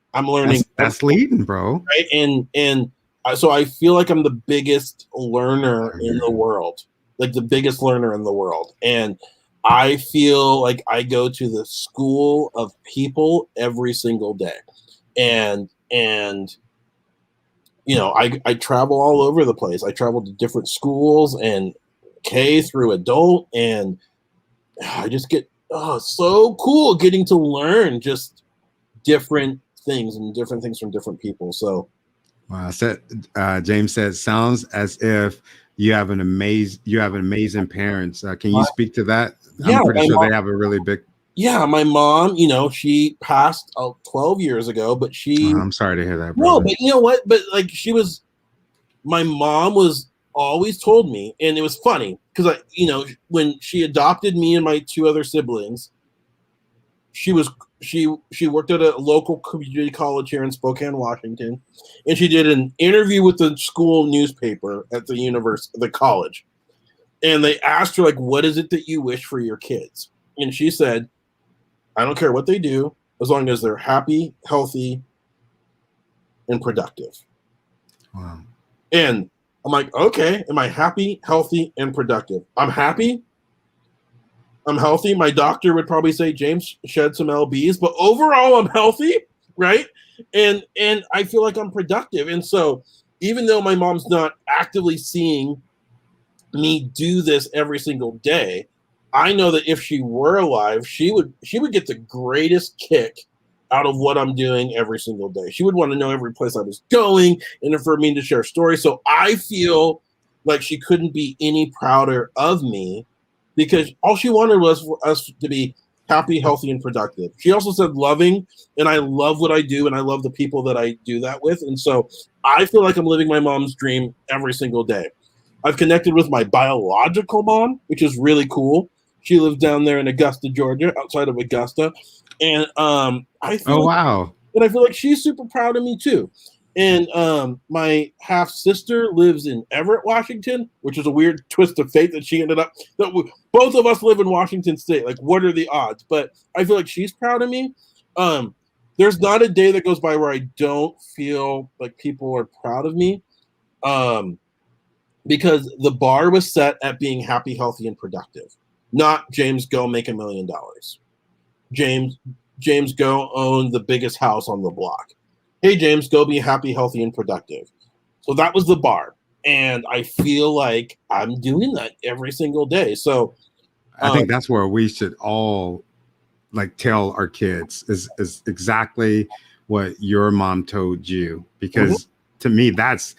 That's leading, bro. Right. And so I feel like I'm the biggest learner in the world, like the biggest learner in the world. And I feel like I go to the school of people every single day. And I travel all over the place. I travel to different schools and K through adult, and I just get so cool getting to learn just different things from different people. So wow. James said, sounds as if you have amazing parents. Can you speak to that? Yeah, I'm pretty sure they have a really big. Yeah, my mom, she passed 12 years ago, but I'm sorry to hear that, brother. No, but you know what? But like my mom was always told me, and it was funny because when she adopted me and my two other siblings, she worked at a local community college here in Spokane, Washington, and she did an interview with the school newspaper at the college, and they asked her like, "What is it that you wish for your kids?" And she said, I don't care what they do, as long as they're happy, healthy, and productive. Wow. And I'm like, okay, am I happy, healthy, and productive? I'm happy. I'm healthy. My doctor would probably say, James, shed some lbs, but overall I'm healthy, right? And I feel like I'm productive. And so even though my mom's not actively seeing me do this every single day, I know that if she were alive, she would get the greatest kick out of what I'm doing every single day. She would want to know every place I was going and for me to share stories. So I feel like she couldn't be any prouder of me because all she wanted was for us to be happy, healthy, and productive. She also said loving, and I love what I do, and I love the people that I do that with. And so I feel like I'm living my mom's dream every single day. I've connected with my biological mom, which is really cool. She lives down there in Augusta, Georgia, outside of Augusta, and I feel like she's super proud of me too. And my half sister lives in Everett, Washington, which is a weird twist of fate that she ended up. Both of us live in Washington State. Like, what are the odds? But I feel like she's proud of me. There's not a day that goes by where I don't feel like people are proud of me. Because the bar was set at being happy, healthy, and productive. Not James, go make $1 million. James, go own the biggest house on the block. Hey, James, go be happy, healthy, and productive. So that was the bar. And I feel like I'm doing that every single day. So I think that's where we should all like tell our kids is exactly what your mom told you, because to me, that's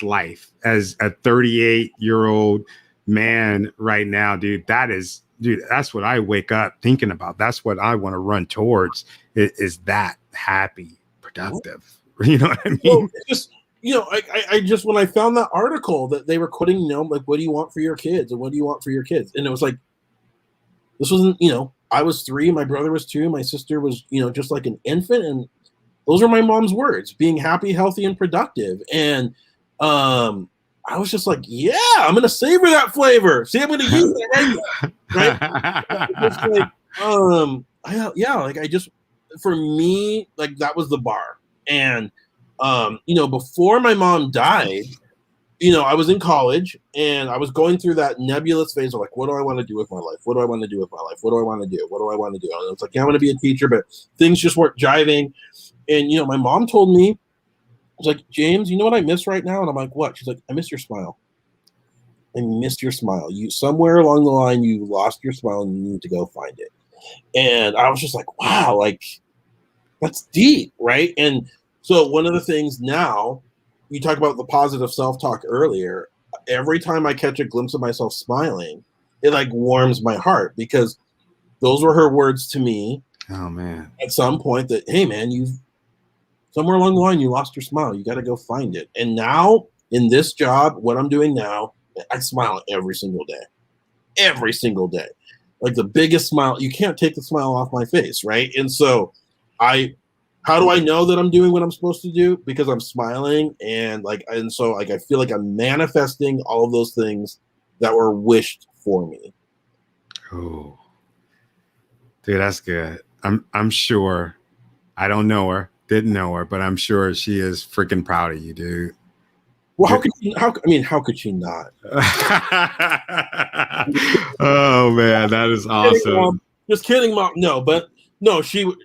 life. As a 38-year-old man right now, dude, that's what I wake up thinking about. That's what I want to run towards is that happy, productive. You know what I mean? Well, just, I just, when I found that article that they were quoting, like, what do you want for your kids? And what do you want for your kids? And it was like, this wasn't, I was 3, my brother was 2, my sister was, just like an infant. And those are my mom's words, being happy, healthy, and productive. And I was just like, yeah, I'm going to savor that flavor. See, I'm going to use it right? For me, like, that was the bar. And, before my mom died, I was in college and I was going through that nebulous phase of like, what do I want to do with my life? What do I want to do with my life? What do I want to do? What do I want to do? And it's like, yeah, I want to be a teacher, but things just weren't jiving. And, my mom told me, was like, James, you know what I miss right now? And I'm like, what? She's like, I miss your smile. I missed your smile. You somewhere along the line, you lost your smile and you need to go find it. And I was just like, wow, like that's deep, right? And so one of the things now, you talk about the positive self-talk earlier. Every time I catch a glimpse of myself smiling, it like warms my heart because those were her words to me. Oh man. At some point that, hey man, you've somewhere along the line, you lost your smile. You got to go find it. And now in this job, what I'm doing now, I smile every single day. Every single day. Like the biggest smile. You can't take the smile off my face, right? And so how do I know that I'm doing what I'm supposed to do? Because I'm smiling and so I feel like I'm manifesting all of those things that were wished for me. Oh. Dude, that's good. I'm sure. I don't know her, didn't know her, but I'm sure she is freaking proud of you, dude. Well, how could she not? Oh man, that is awesome. Just kidding, Mom. No, but no, she would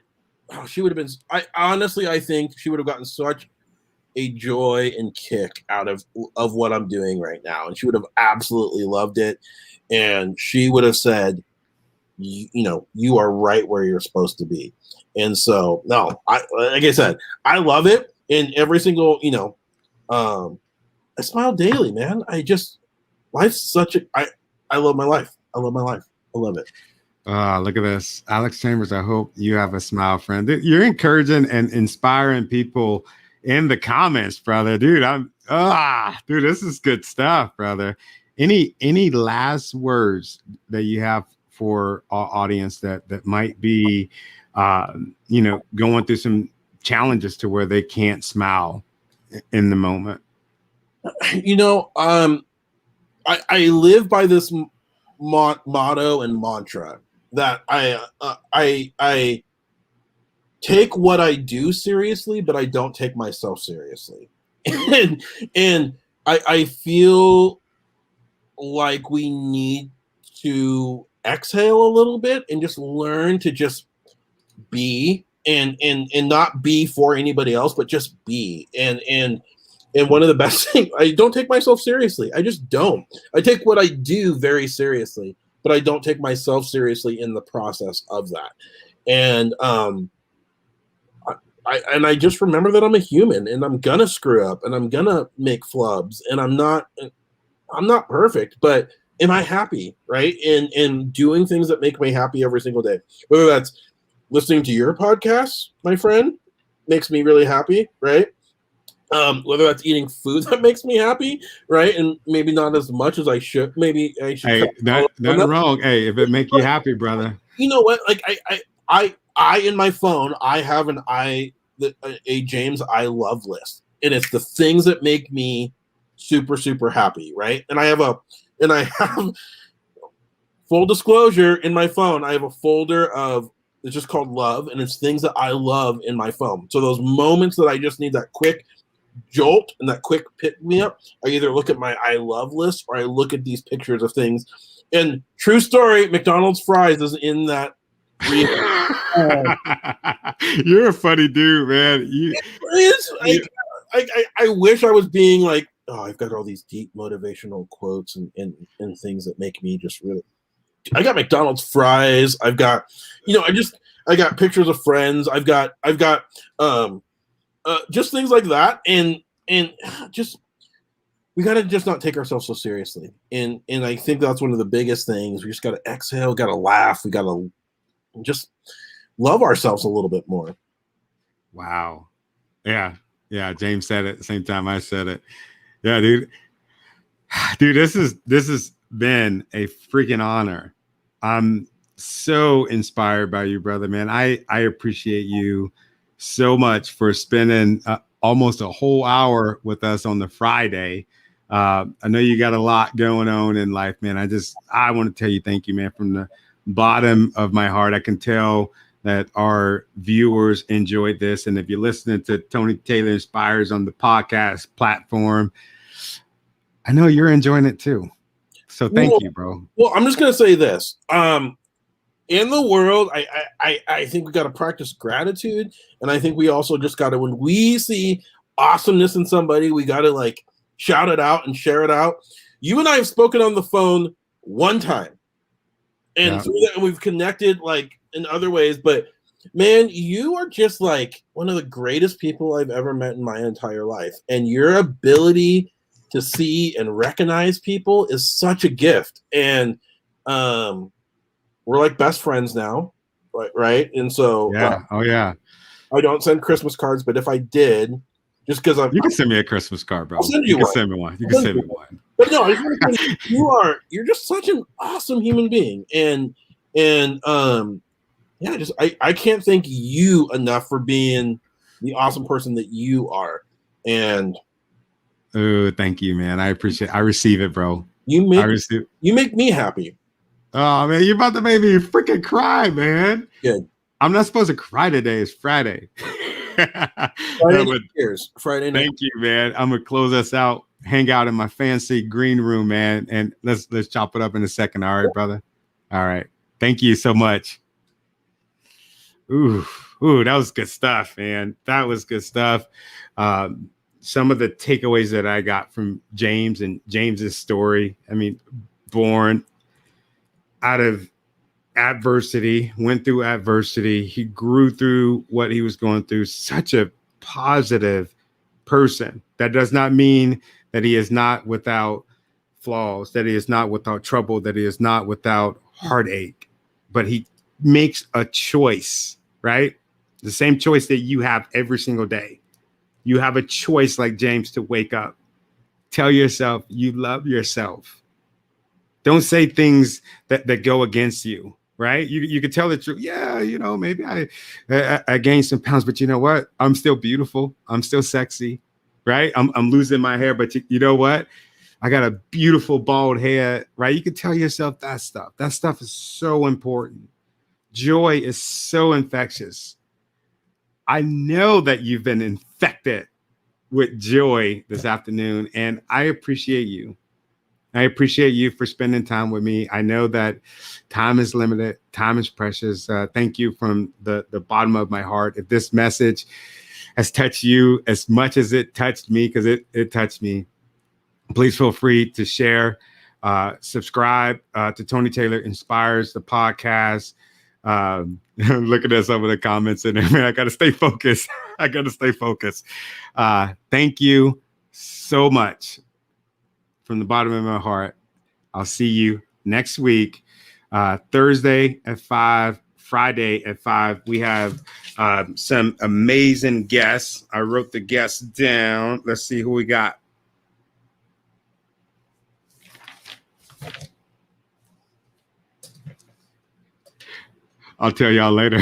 have been. I think she would have gotten such a joy and kick out of what I'm doing right now, and she would have absolutely loved it. And she would have said, you are right where you're supposed to be. And so, no, like I said, I love it. And every single, I smile daily, man. Life's such I love my life. I love my life. I love it. Look at this. Alex Chambers, I hope you have a smile, friend. Dude, you're encouraging and inspiring people in the comments, brother. Dude, dude, this is good stuff, brother. Any last words that you have for our audience that might be, going through some challenges to where they can't smile in the moment? I live by this motto and mantra that I take what I do seriously, but I don't take myself seriously. and I feel like we need to exhale a little bit and just learn to just be and not be for anybody else, but just be. And one of the best things, I don't take myself seriously. I just don't. I take what I do very seriously, but I don't take myself seriously in the process of that. And I just remember that I'm a human and I'm gonna screw up and I'm gonna make flubs and I'm not perfect, but am I happy, right? And doing things that make me happy every single day, whether that's listening to your podcast, my friend, makes me really happy, right? Whether that's eating food that makes me happy, right? And maybe not as much as I should. Maybe I should. Hey, nothing wrong. Hey, if it make you happy, brother. You know what? Like I in my phone, I have a James I love list, and it's the things that make me super, super happy, right? And I have full disclosure in my phone. I have a folder of it's just called love, and it's things that I love in my phone. So those moments that I just need that quick jolt and that quick pick me up, I either look at my I love list or I look at these pictures of things. And true story, McDonald's fries is in that. You're a funny dude, man. I wish I was being like, oh, I've got all these deep motivational quotes and things that make me just really. I got McDonald's fries. I've got, I got pictures of friends. I've got just things like that, and just we got to just not take ourselves so seriously, and I think that's one of the biggest things. We just got to exhale, got to laugh, we got to just love ourselves a little bit more. Wow, yeah. James said it at the same time I said it. Yeah, dude. This has been a freaking honor. I'm so inspired by you, brother, man. I appreciate you so much for spending almost a whole hour with us on the Friday. I know you got a lot going on in life, man. I want to tell you thank you, man, from the bottom of my heart. I can tell that our viewers enjoyed this. And if you're listening to Tony Taylor Inspires on the podcast platform, I know you're enjoying it too. So thank you, bro. Well, I'm just gonna say this. In the world, I think we got to practice gratitude, and I think we also just got to, when we see awesomeness in somebody, we got to like shout it out and share it out. You and I have spoken on the phone one time, and through that we've connected like in other ways. But man, you are just like one of the greatest people I've ever met in my entire life, and your ability to see and recognize people is such a gift. And we're like best friends now, right? And so, I don't send Christmas cards, but if I did, just because you can send me a Christmas card, bro. I'll send you one. Can send me one. You can send me one. But no, I just want to say you're just such an awesome human being, and yeah, just I can't thank you enough for being the awesome person that you are. And oh, thank you, man. I appreciate. I receive it, bro. You make me happy. Oh man, you're about to make me freaking cry, man. Good. I'm not supposed to cry today. It's Friday. Friday night. Thank you, man. I'm gonna close us out. Hang out in my fancy green room, man, and let's chop it up in a second. All right, brother. All right. Thank you so much. Ooh, that was good stuff, man. That was good stuff. Some of the takeaways that I got from James and James's story. I mean, born out of adversity, went through adversity. He grew through what he was going through. Such a positive person. That does not mean that he is not without flaws, that he is not without trouble, that he is not without heartache, but he makes a choice, right? The same choice that you have every single day. You have a choice, like James, to wake up. Tell yourself you love yourself. Don't say things that go against you, right? You can tell the truth. Yeah, maybe I gained some pounds, but you know what? I'm still beautiful. I'm still sexy, right? I'm losing my hair, but you know what? I got a beautiful bald head, right? You can tell yourself that stuff. That stuff is so important. Joy is so infectious. I know that you've been infected with joy this afternoon, and I appreciate you. I appreciate you for spending time with me. I know that time is limited. Time is precious. Thank you from the bottom of my heart. If this message has touched you as much as it touched me, because it touched me, please feel free to share, subscribe to Tony Taylor Inspires, the podcast. Looking at some of the comments in there, man, I got to stay focused. Thank you so much from the bottom of my heart. I'll see you next week, Thursday at 5, Friday at 5. We have some amazing guests. I wrote the guests down. Let's see who we got. I'll tell y'all later.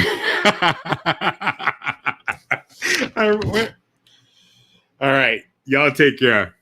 All right. Y'all take care.